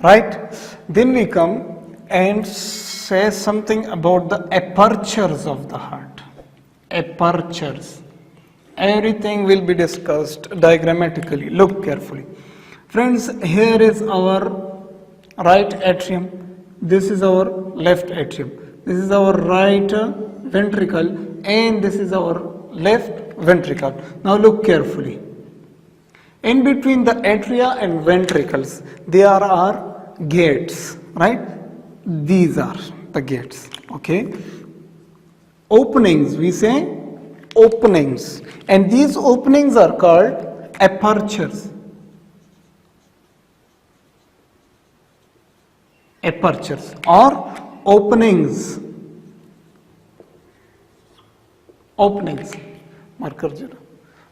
right? Then we come and say something about the apertures of the heart. Apertures. Everything will be discussed diagrammatically. Look carefully. Friends, here is our right atrium. This is our left atrium. This is our right ventricle, and this is our left ventricle. Now look carefully. In between the atria and ventricles, there are gates, right? These are the gates, okay? Openings, we say openings, and these openings are called apertures. Apertures or openings. Openings. Marker 0.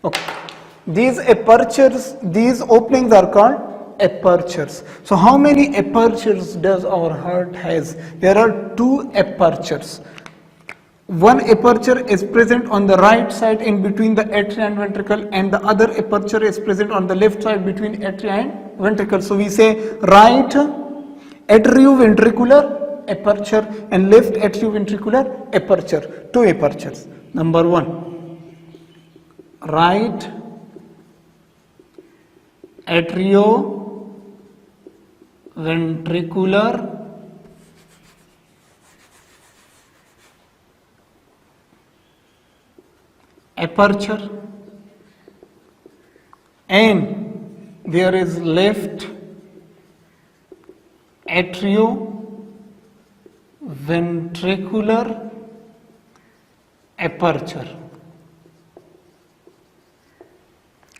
Okay. These apertures, these openings are called apertures. So how many apertures does our heart has? There are 2 apertures. One aperture is present on the right side in between the atria and ventricle, and the other aperture is present on the left side between atria and ventricle. So we say right atrioventricular aperture and left atrioventricular aperture. 2 apertures. Number 1, right atrioventricular aperture, and there is left atrioventricular aperture.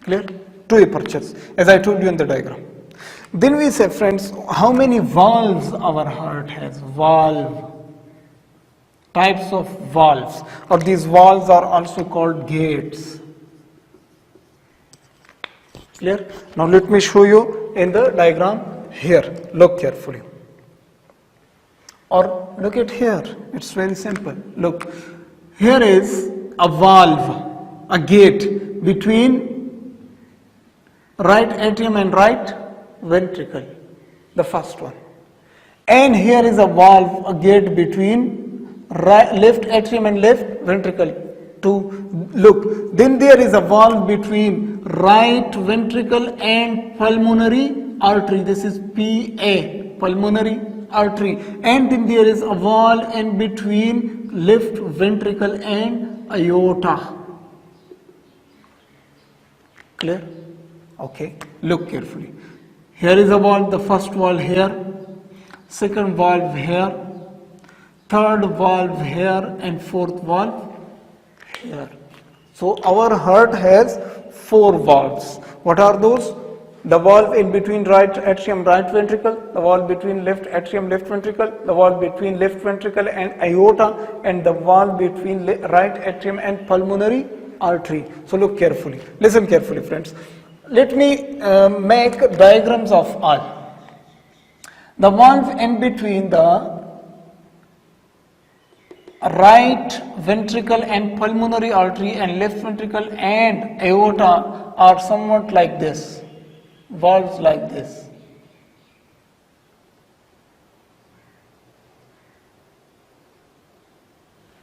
Clear? 2 apertures, as I told you in the diagram. Then we say, friends, how many valves our heart has? Valve. Types of valves, or these valves are also called gates. Clear? Now let me show you in the diagram here. Look carefully. Or look at here. It's very simple. Look. Here is a valve, a gate between right atrium and right ventricle, the first one. And here is a valve, a gate between left atrium and left ventricle. 2. Look, then there is a valve between right ventricle and pulmonary artery. This is PA, pulmonary artery. And then there is a valve in between left ventricle and aorta. Clear? Okay, look carefully. Here is a valve, the first valve here, second valve here, third valve here, and fourth valve here. So our heart has 4 valves. What are those? The valve in between right atrium, right ventricle, the valve between left atrium, left ventricle, the valve between left ventricle and aorta, and the valve between right atrium and pulmonary artery. So look carefully. Listen carefully, friends. Let me make diagrams of all. The valve in between the right ventricle and pulmonary artery and left ventricle and aorta are somewhat like this. Valves like this.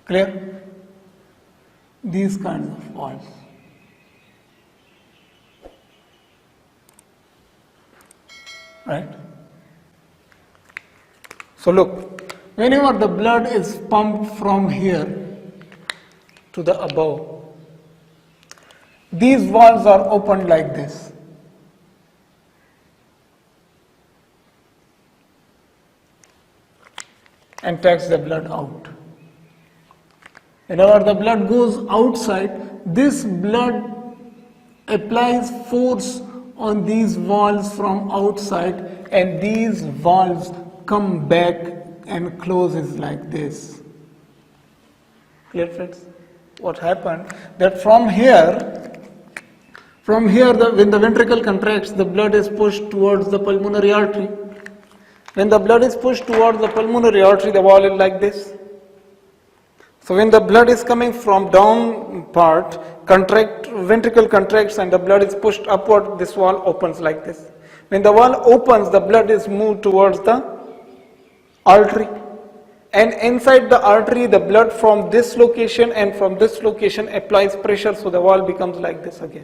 Clear? These kinds of valves. Right? So look, whenever the blood is pumped from here to the above, these valves are opened like this. And takes the blood out. Whenever the blood goes outside, this blood applies force on these valves from outside, and these valves come back and closes like this. Clear, friends? What happened? That from here, when the ventricle contracts, the blood is pushed towards the pulmonary artery. When the blood is pushed towards the pulmonary artery, the valve is like this. So when the blood is coming from down part, ventricle contracts and the blood is pushed upward, this valve opens like this. When the valve opens, the blood is moved towards the artery. And inside the artery, the blood from this location and from this location applies pressure, so the valve becomes like this again.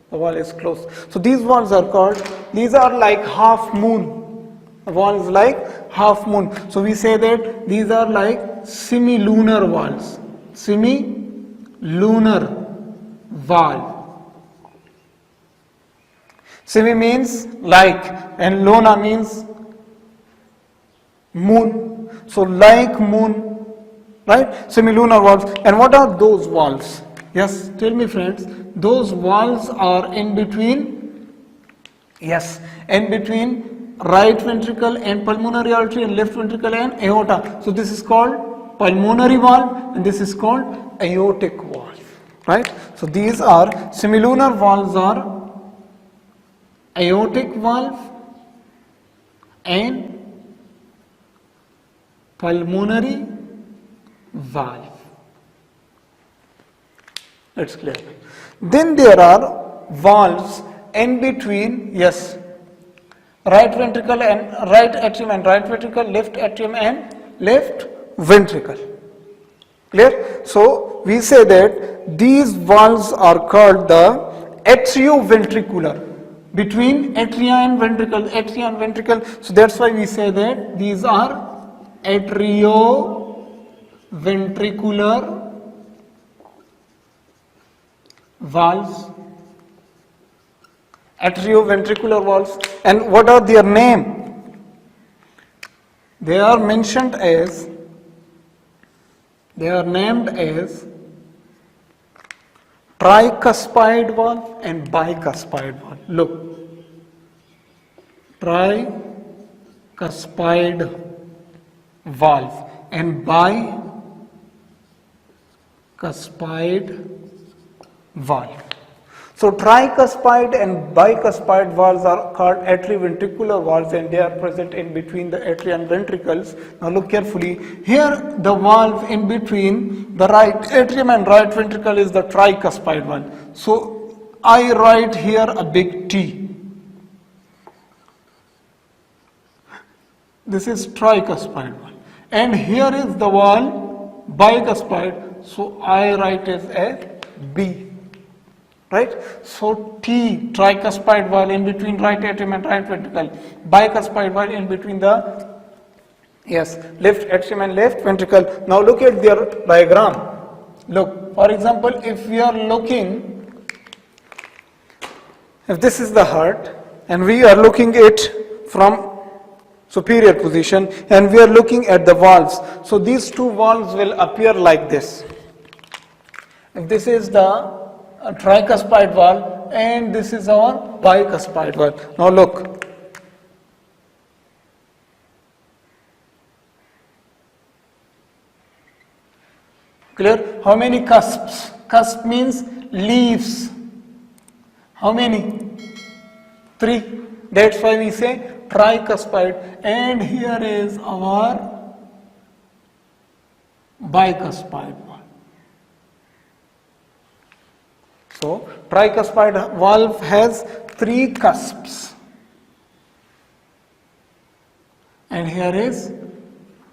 The valve is closed. So these valves are called, these are like half moon. The valve is like half moon. So we say that these are like semi-lunar valves. Semi-lunar valve. Semi means like and luna means moon. So like moon, right? Semi-lunar valves. And what are those valves? Yes, tell me friends. Those valves are in between, yes, in between right ventricle and pulmonary artery and left ventricle and aorta. So this is called pulmonary valve and this is called aortic valve, right? So these are semi-lunar valves are aortic valve and pulmonary valve. That's clear. Then there are valves in between, yes, right ventricle and right atrium and right ventricle, left atrium and left ventricle. Clear? So we say that these valves are called the atrioventricular. Between atria and ventricle, so that's why we say that these are atrioventricular valves. Atrioventricular valves. And what are their name? They are mentioned as, they are named as tricuspid valve and bicuspid valve. Look, tricuspid valve and bicuspid valve. So tricuspid and bicuspid valves are called atrioventricular valves and they are present in between the atria and ventricles. Now look carefully. Here the valve in between the right atrium and right ventricle is the tricuspid valve. So I write here a big T. This is tricuspid valve. And here is the valve bicuspid. So I write it as B. Right? So T, tricuspid valve in between right atrium and right ventricle, bicuspid valve in between the, yes, left atrium and left ventricle. Now look at their diagram. Look, for example, if we are looking, if this is the heart and we are looking it from superior position and we are looking at the valves, so these two valves will appear like this. If this is the tricuspid valve and this is our bicuspid valve. Now look. Clear? How many cusps? Cusp means leaves. How many? 3. That's why we say tricuspid. And here is our bicuspid valve. So, tricuspid valve has 3 cusps and here is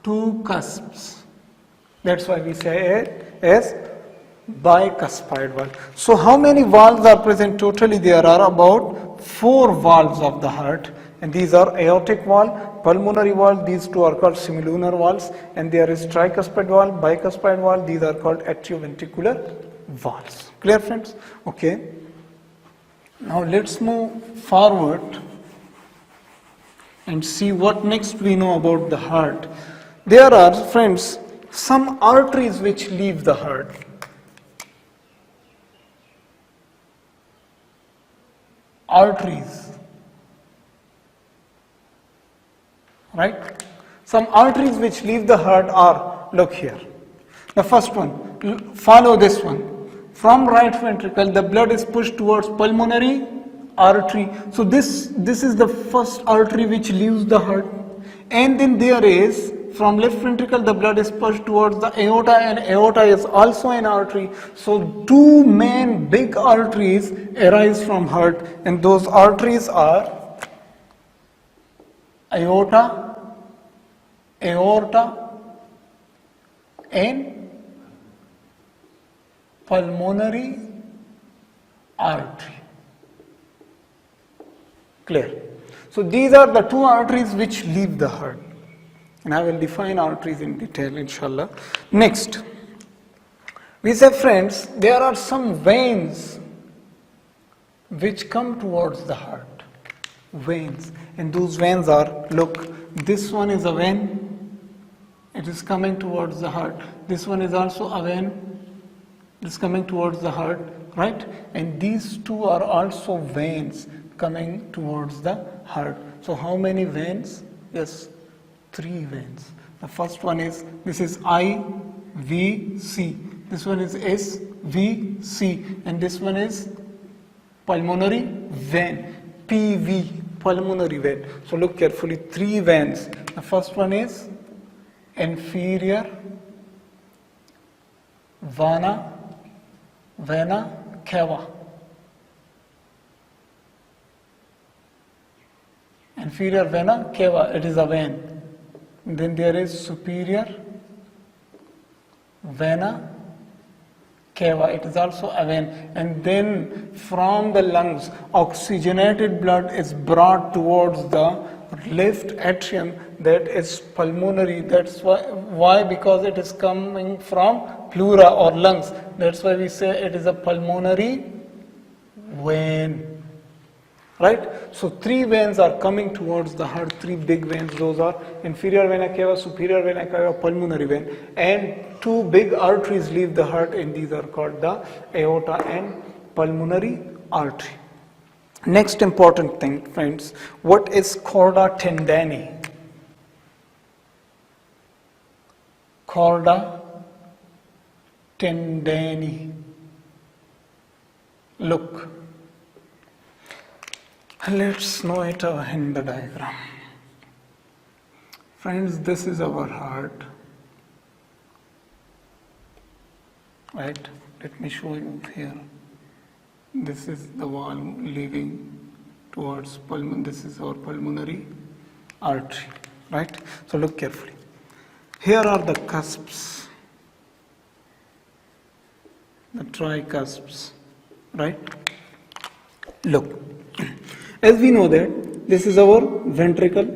2 cusps. That's why we say it as bicuspid valve. So, how many valves are present? Totally there are about 4 valves of the heart and these are aortic valve, pulmonary valve, these two are called semi-lunar valves and there is tricuspid valve, bicuspid valve, these are called atrioventricular valves. Clear friends? Okay. Now let's move forward and see what next we know about the heart. There are, friends, some arteries which leave the heart. Arteries. Right? Some arteries which leave the heart are, look here. The first one, follow this one. From right ventricle, the blood is pushed towards pulmonary artery. So this is the first artery which leaves the heart. And then there is, from left ventricle, the blood is pushed towards the aorta and aorta is also an artery. So 2 main big arteries arise from heart and those arteries are aorta, aorta, and pulmonary artery. Clear? So these are the two arteries which leave the heart. And I will define arteries in detail, inshallah. Next, we say, friends, there are some veins which come towards the heart. Veins. And those veins are, look, this one is a vein. It is coming towards the heart. This one is also a vein. It is coming towards the heart, right? And these two are also veins coming towards the heart. So how many veins? Yes, 3 veins. The first one is, this is IVC. This one is SVC. And this one is pulmonary vein. PV, pulmonary vein. So look carefully, 3 veins. The first one is inferior vena cava. Inferior vena cava, it is a vein. Then there is superior vena cava, it is also a vein. And then from the lungs, oxygenated blood is brought towards the left atrium, that is pulmonary. That's why because it is coming from pleura or lungs. That's why we say it is a pulmonary vein. Right? So 3 veins are coming towards the heart, 3 big veins. Those are inferior vena cava, superior vena cava, pulmonary vein. And 2 big arteries leave the heart, and these are called the aorta and pulmonary artery. Next important thing, friends, what is chorda tendani? Chorda tendani. Look. Let's know it in the diagram. Friends, this is our heart. Right? Let me show you here. This is the wall leading towards pulmon. This is our pulmonary artery. Right? So look carefully. Here are the cusps. The tricusps. Right? Look. As we know that this is our ventricle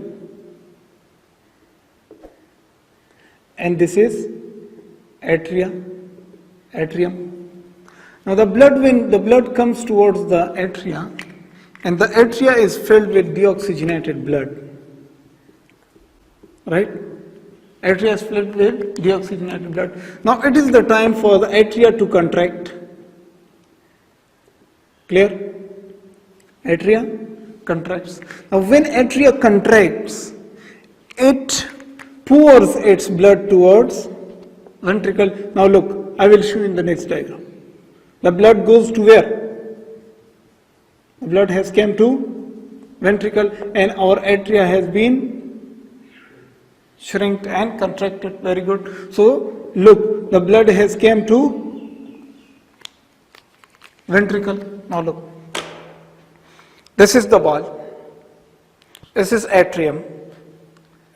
and this is atrium. Now the blood, when the blood comes towards the atria, and the atria is filled with deoxygenated blood, right? Atria is filled with deoxygenated blood. Now it is the time for the atria to contract. Clear? Atria contracts. Now when atria contracts, it pours its blood towards ventricle. Now look, I will show you in the next diagram. The blood goes to where? The blood has come to ventricle, and our atria has been shrinked and contracted. Very good. So look, the blood has come to ventricle. Now look. This is the wall. This is atrium.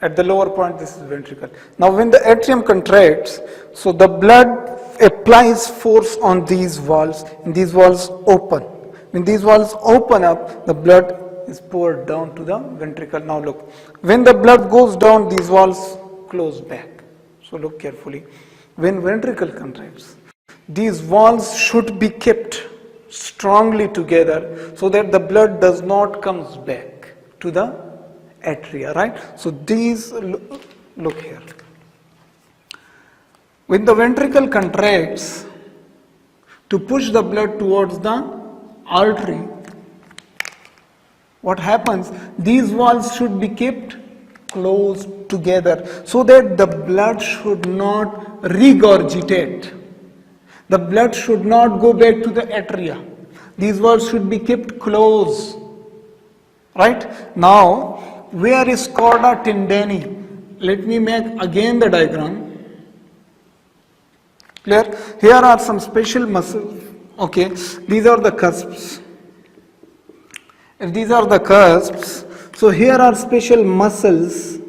At the lower point, this is ventricle. Now, when the atrium contracts, so the blood applies force on these walls, and these walls open. When these walls open up, the blood is poured down to the ventricle. Now look, when the blood goes down, these walls close back. So look carefully. When ventricle contracts, these walls should be kept strongly together so that the blood does not comes back to the atria, right? So these, look here. When the ventricle contracts to push the blood towards the artery, what happens? These walls should be kept close together so that the blood should not regurgitate. The blood should not go back to the atria. These walls should be kept close. Right? Now, where is chorda tendani? Let me make again the diagram. Clear? Here are some special muscles. Okay, these are the cusps. If these are the cusps, So here are special muscles,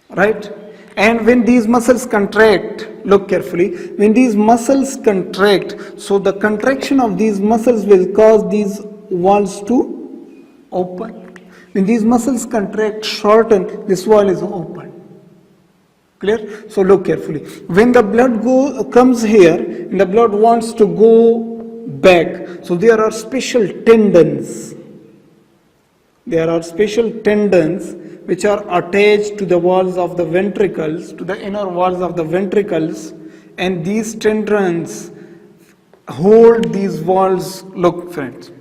right? And when these muscles contract, look carefully, when these muscles contract, so the contraction of these muscles will cause these walls to open. When these muscles contract, shorten, this wall is open. Clear? So look carefully. When the blood comes here, and the blood wants to go back, so there are special tendons. There are special tendons which are attached to the walls of the ventricles, to the inner walls of the ventricles, and these tendons hold these walls. Look, friends,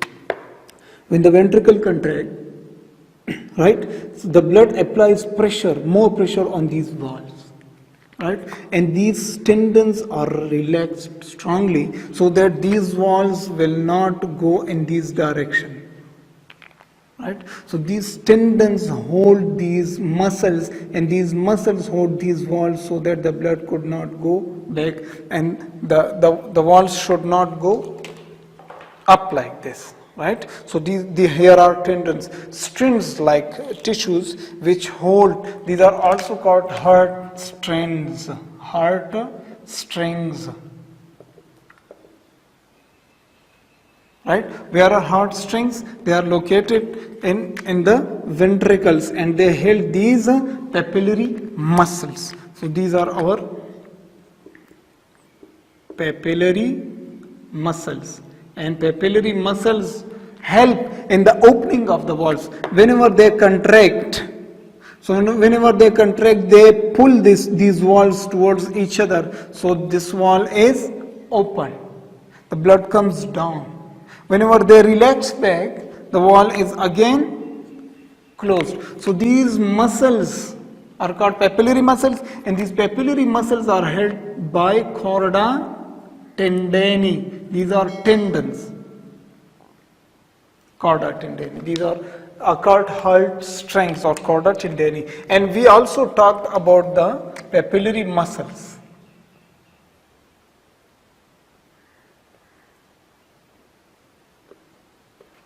when the ventricle contract, right, so the blood applies pressure, more pressure on these walls, right, and these tendons are relaxed strongly so that these walls will not go in this direction. Right? So these tendons hold these muscles, and these muscles hold these walls so that the blood could not go back, and the walls should not go up like this. Right? So here are tendons, strings like tissues which hold. These are also called heart strings. Heart strings. Right? Where are heart strings? They are located in the ventricles, and they held these papillary muscles. So these are our papillary muscles, and papillary muscles help in the opening of the walls. Whenever they contract, so whenever they contract, they pull these walls towards each other. So this wall is open. The blood comes down. Whenever they relax back, the wall is again closed. So these muscles are called papillary muscles, and these papillary muscles are held by chorda tendini. These are tendons. Chorda tendini. These are called heart strings or chorda tendini. And we also talked about the papillary muscles.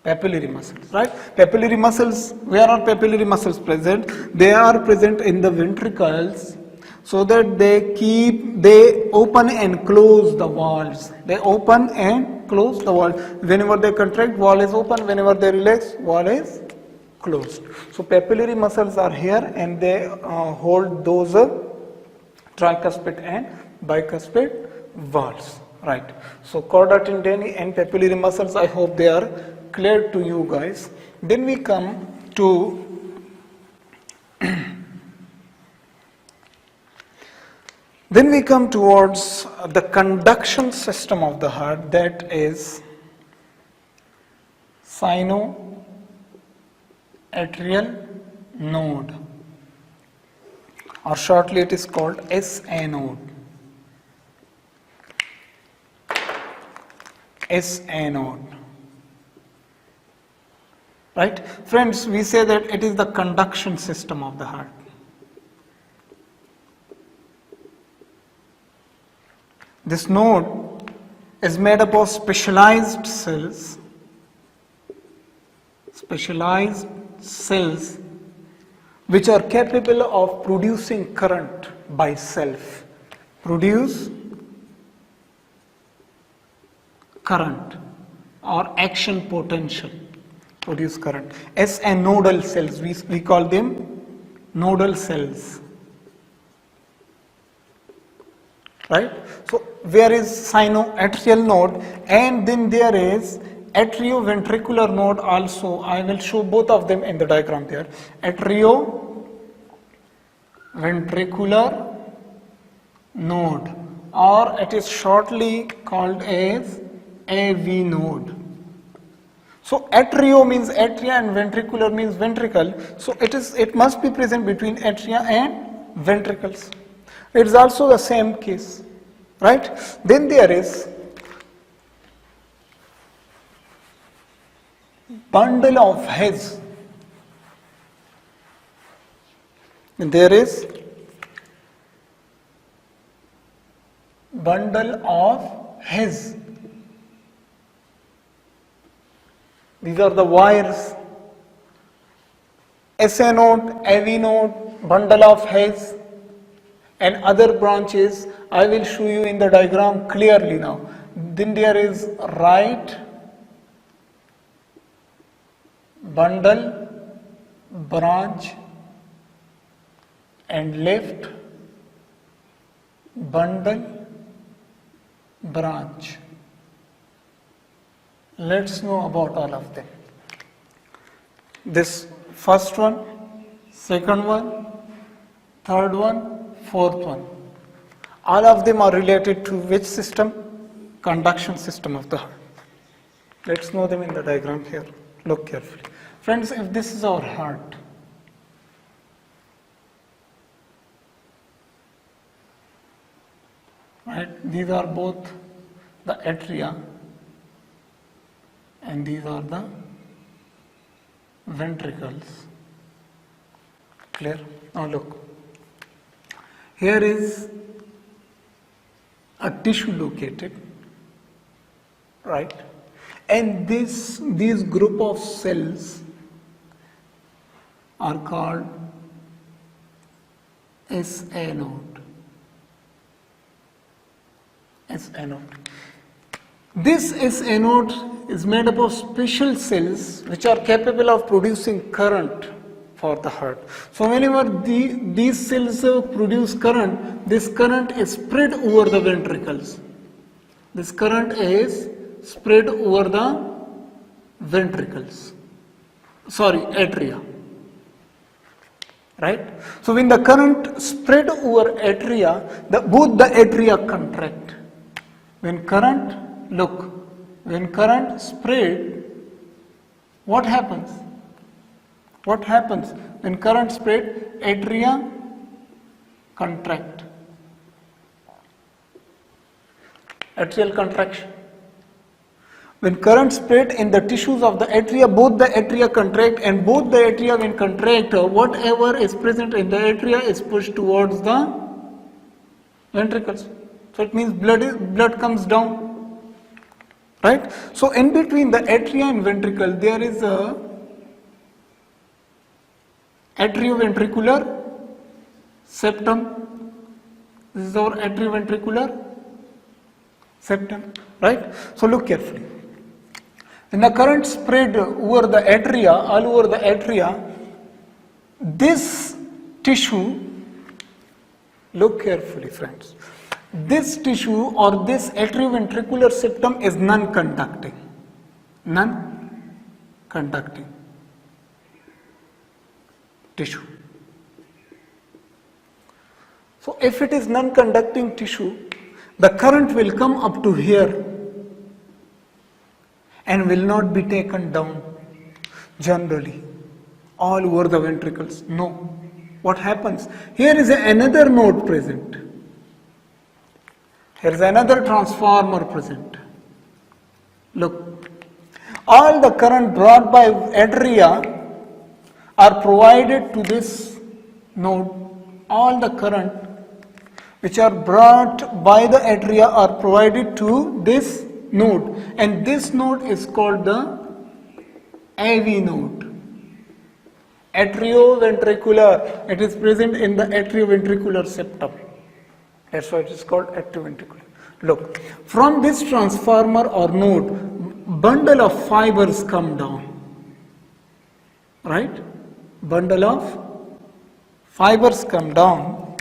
Papillary muscles, right? Papillary muscles, where are papillary muscles present? They are present in the ventricles, so that they open and close the walls. They open and close the wall. Whenever they contract, wall is open. Whenever they relax, wall is closed. So papillary muscles are here, and they hold those tricuspid and bicuspid walls, right? So chorda tendini and papillary muscles, I hope they are clear to you guys. Then we come to towards the conduction system of the heart, that is sinoatrial node, or shortly it is called SA node. SA node. Right? Friends, we say that it is the conduction system of the heart. This node is made up of specialized cells which are capable of producing current by self. Produce current or action potential. Produce current. S and nodal cells, we call them nodal cells. Right? So where is sinoatrial node, and then there is atrioventricular node also. I will show both of them in the diagram there. Atrioventricular node, or it is shortly called as AV node. So atrio means atria and ventricular means ventricle. So it must be present between atria and ventricles. It is also the same case, right? Then there is bundle of His. And there is bundle of His. These are the wires SA node, AV node, bundle of hairs and other branches. I will show you in the diagram clearly now. Then there is right bundle, branch and left bundle, branch. Let's know about all of them. This first one, second one, third one, fourth one. All of them are related to which system? Conduction system of the heart. Let's know them in the diagram here. Look carefully. Friends, if this is our heart, right, these are both the atria and these are the ventricles. Clear? Now look. Here is a tissue located, right? And these group of cells are called SA node. SA node. This SA node is made up of special cells which are capable of producing current for the heart. So whenever these cells produce current, this current is spread over the ventricles. This current is spread over the ventricles. Sorry, atria. Right? So when the current spread over atria, both the atria contract. When current, look, when current spread, what happens? What happens? When current spread, atria contract. Atrial contraction. When current spread in the tissues of the atria, both the atria contract, and both the atria when contract, whatever is present in the atria is pushed towards the ventricles. So it means blood comes down, right? So in between the atria and ventricle there is a Atrioventricular septum. This is our atrioventricular septum, right? So look carefully. When the current spread over the atria, all over the atria, this tissue, look carefully friends, this tissue or this atrioventricular septum is non-conducting. Non-conducting tissue. So if it is non-conducting tissue, the current will come up to here and will not be taken down generally all over the ventricles. No. What happens? Here is another node present. Here is another transformer present. Look. All the current brought by atria are provided to this node. All the current which are brought by the atria are provided to this node, and this node is called the AV node. Atrioventricular. It is present in the atrioventricular septum. That's why it is called atrioventricular. Look, from this transformer or node, bundle of fibers come down. Right? Bundle of fibers come down.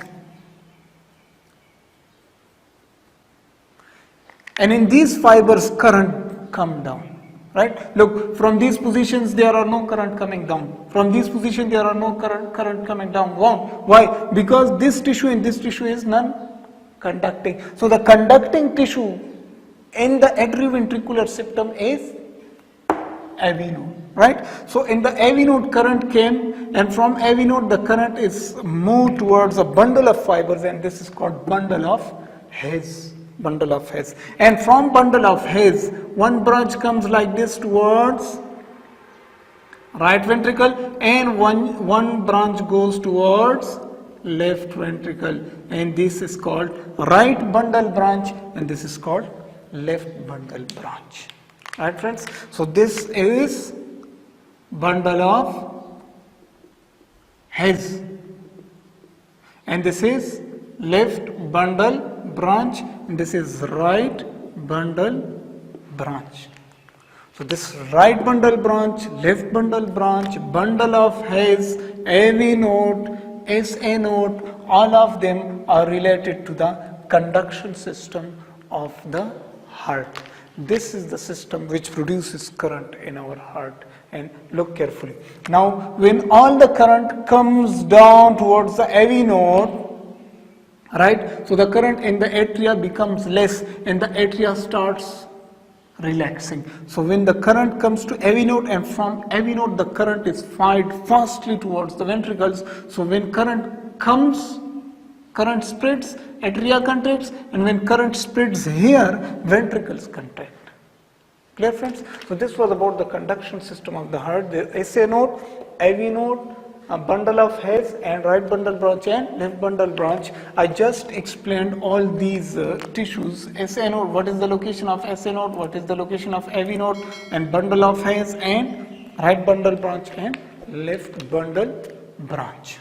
And in these fibers current come down. Right? Look, from these positions there are no current coming down. From these positions there are no current coming down. Why? Because this tissue and this tissue is non-conducting. So the conducting tissue in the atrioventricular septum is AV node. Right? So in the AV node current came, and from AV node the current is moved towards a bundle of fibers, and this is called bundle of hairs. Bundle of hairs. And from bundle of hairs, one branch comes like this towards right ventricle, and one branch goes towards left ventricle, and this is called right bundle branch, and this is called left bundle branch. Right friends? So this is bundle of his, and this is left bundle branch, and this is right bundle branch. So this right bundle branch, left bundle branch, bundle of his, AV node, SA node, all of them are related to the conduction system of the heart. This is the system which produces current in our heart, and look carefully. Now when all the current comes down towards the AV node, right, so the current in the atria becomes less and the atria starts relaxing. So when the current comes to AV node, and from AV node the current is fired fastly towards the ventricles. So when current comes, current spreads, atria contracts, and when current spreads here, ventricles contract. Clear, friends? So this was about the conduction system of the heart. The SA node, AV node, a bundle of hairs, and right bundle branch and left bundle branch. I just explained all these tissues. SA node, what is the location of SA node, what is the location of AV node, and bundle of hairs, and right bundle branch and left bundle branch.